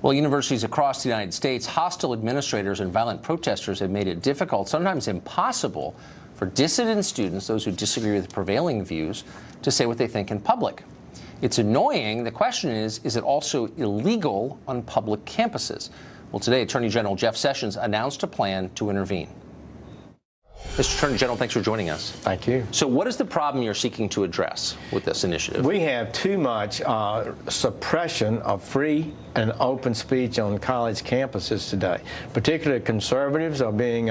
Well, universities across the United States, hostile administrators and violent protesters have made it difficult, sometimes impossible, for dissident students, those who disagree with prevailing views, to say what they think in public. It's annoying. The question is it also illegal on public campuses? Well, today, Attorney General Jeff Sessions announced a plan to intervene. Mr. Attorney General, thanks for joining us. Thank you. So what is the problem you're seeking to address with this initiative? We have too much suppression of free and open speech on college campuses today. Particularly conservatives are being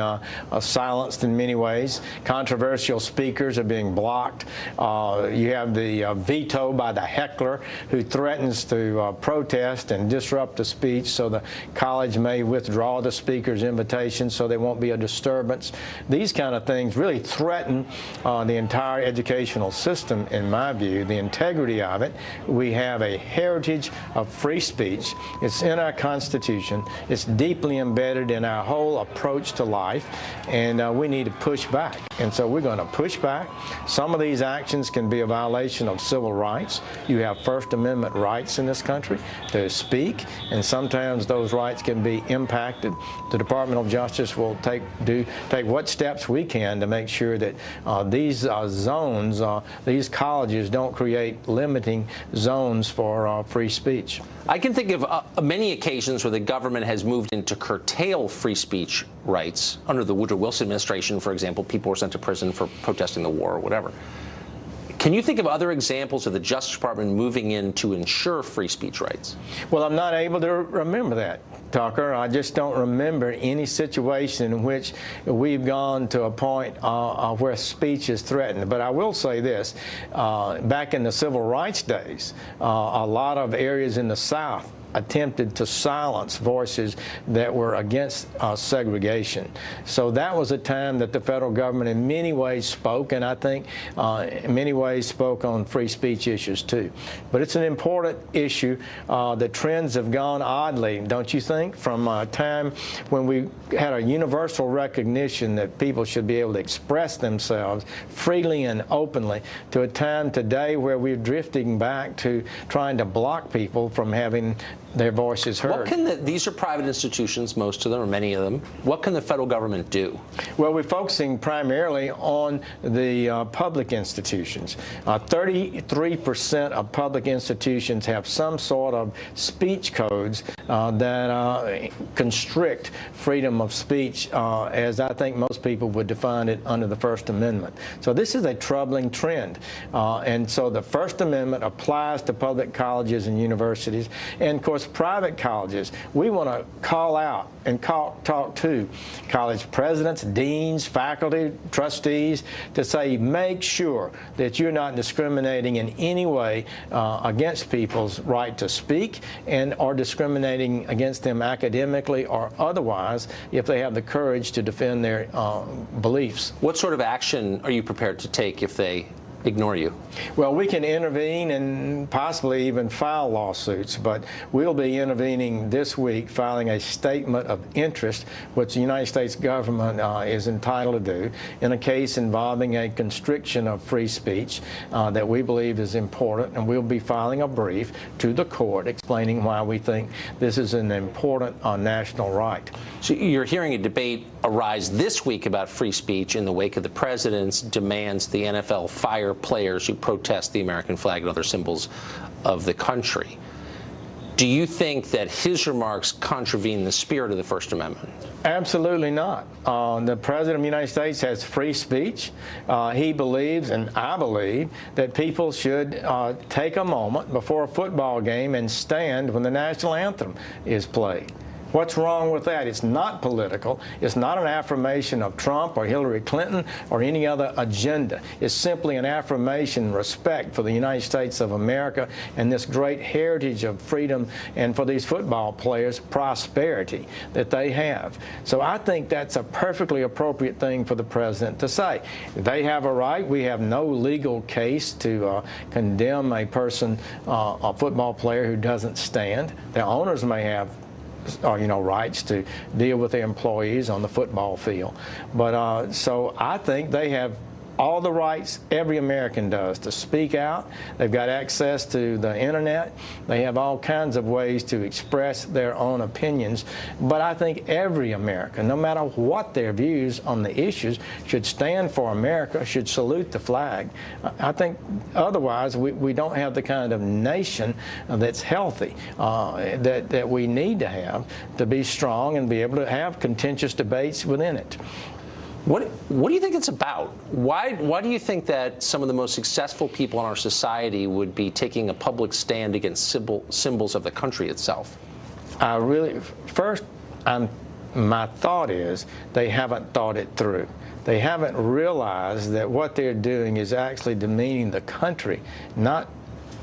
silenced in many ways. Controversial speakers are being blocked. You have the veto by the heckler who threatens to protest and disrupt the speech, so the college may withdraw the speaker's invitation so there won't be a disturbance. These kind of things really threaten the entire educational system, in my view, the integrity of it. We have a heritage of free speech. It's in our Constitution. It's deeply embedded in our whole approach to life, and we need to push back. And so we're going to push back. Some of these actions can be a violation of civil rights. You have First Amendment rights in this country to speak, and sometimes those rights can be impacted. The Department of Justice will take what steps we can to make sure that these zones, these colleges don't create limiting zones for free speech. I can think of many occasions where the government has moved in to curtail free speech rights. Under the Woodrow Wilson administration, for example, people were sent to prison for protesting the war or whatever. Can you think of other examples of the Justice Department moving in to ensure free speech rights? Well, I'm not able to remember that, Tucker. I just don't remember any situation in which we've gone to a point where speech is threatened. But I will say this, back in the civil rights days, a lot of areas in the South attempted to silence voices that were against segregation. So that was a time that the federal government in many ways spoke, and I think in many ways spoke on free speech issues too. But it's an important issue. The trends have gone oddly, don't you think, from a time when we had a universal recognition that people should be able to express themselves freely and openly, to a time today where we're drifting back to trying to block people from having their voices heard. What can these are private institutions, most of them, or many of them. What can the federal government do? Well, we're focusing primarily on the public institutions. 33% of public institutions have some sort of speech codes that constrict freedom of speech, as I think most people would define it under the First Amendment. So this is a troubling trend. And so the First Amendment applies to public colleges and universities. And of course, private colleges, we want to call out and talk to college presidents, deans, faculty, trustees, to say, make sure that you're not discriminating in any way against people's right to speak, and or discriminating against them academically or otherwise if they have the courage to defend their beliefs. What sort of action are you prepared to take if they ignore you? Well, we can intervene and possibly even file lawsuits, but we'll be intervening this week, filing a statement of interest, which the United States government is entitled to do, in a case involving a constriction of free speech that we believe is important, and we'll be filing a brief to the court explaining why we think this is an important national right. So you're hearing a debate arise this week about free speech in the wake of the president's demands the NFL fire players who protest the American flag and other symbols of the country. Do you think that his remarks contravene the spirit of the First Amendment? Absolutely not. The President of the United States has free speech. He believes, and I believe, that people should take a moment before a football game and stand when the national anthem is played. What's wrong with that? It's not political. It's not an affirmation of Trump or Hillary Clinton or any other agenda. It's simply an affirmation and respect for the United States of America and this great heritage of freedom, and for these football players, prosperity that they have. So I think that's a perfectly appropriate thing for the president to say. They have a right. We have no legal case to condemn a person, a football player who doesn't stand. The owners may have rights to deal with their employees on the football field. But so I think they have all the rights every American does to speak out. They've got access to the internet. They have all kinds of ways to express their own opinions. But I think every American, no matter what their views on the issues, should stand for America, should salute the flag. I think otherwise we don't have the kind of nation that's healthy that we need to have to be strong and be able to have contentious debates within it. What do you think it's about? Why do you think that some of the most successful people in our society would be taking a public stand against symbols of the country itself? My thought is they haven't thought it through. They haven't realized that what they're doing is actually demeaning the country, not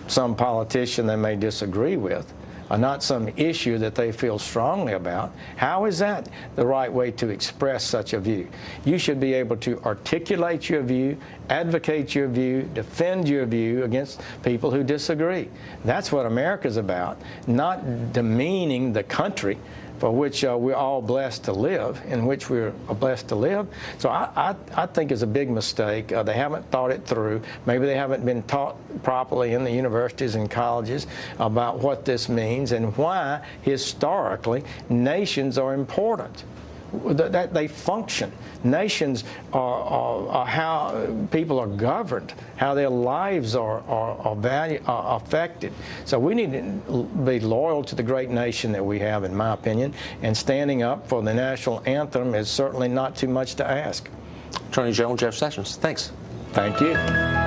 some politician they may disagree with, or not some issue that they feel strongly about. How is that the right way to express such a view? You should be able to articulate your view, advocate your view, defend your view against people who disagree. That's what America's about, not demeaning the country for which we're all blessed to live, in which we're blessed to live. So I think it's a big mistake. They haven't thought it through. Maybe they haven't been taught properly in the universities and colleges about what this means and why, historically, nations are important. That they function. Nations are how people are governed, how their lives are affected. So we need to be loyal to the great nation that we have, in my opinion, and standing up for the national anthem is certainly not too much to ask. Attorney General Jeff Sessions, thanks. Thank you.